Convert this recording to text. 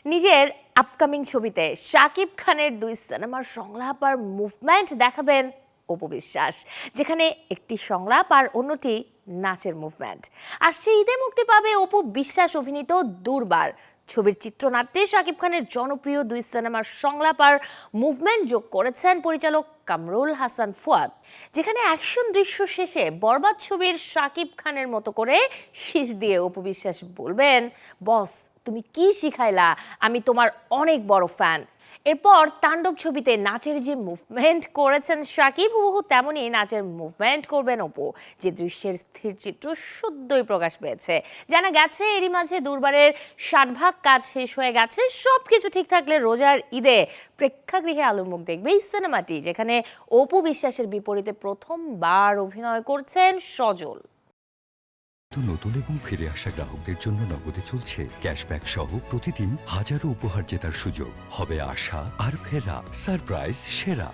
নিজের আপকামিং ছবিতে শাকিব খানের 2 সিনেমার সংলাপ আর মুভমেন্ট দেখাবেন অপু বিশ্বাস, যেখানে একটি সংলাপ আর অন্যটি নাচের মুভমেন্ট। আর সেই ঈদে মুক্তি পাবে অপু বিশ্বাস অভিনীত দুর্বার ছবির চিত্রনাট্যে শাকিব খানের জনপ্রিয় 2 সিনেমার সংলাপ আর মুভমেন্ট যোগ করেছেন পরিচালক কামরুল হাসান ফুয়াদ, যেখানে অ্যাকশন দৃশ্য শেষে বরবাদ ছবির শাকিব খানের মতো করে শীষ দিয়ে অপু বিশ্বাস বলবেন, বস তুমি কি শিখাইলা, আমি তোমার অনেক বড় ফ্যান। এরপর তাণ্ডব ছবিতে নাচের যে মুভমেন্ট করেছেন শাকিব, হুবহু তেমনই নাচের মুভমেন্ট করবেন অপু, যে দৃশ্যের স্থির চিত্র সদ্যই প্রকাশ পেয়েছে। জানা গেছে এরই মাঝে দুর্বারের 60% কাজ শেষ হয়ে গেছে। সবকিছু ঠিক থাকলে রোজার ঈদে প্রেক্ষাগৃহে আলোর মুখ দেখবে এই সিনেমাটি, যেখানে অপু বিশ্বাসের বিপরীতে প্রথমবার অভিনয় করছেন সজল। নতুন এবং ফিরে আসা গ্রাহকদের জন্য নগদে চলছে ক্যাশব্যাক সহ প্রতিদিন হাজারো উপহার জেতার সুযোগ। হবে আশা আর ফেরা, সারপ্রাইজ সেরা।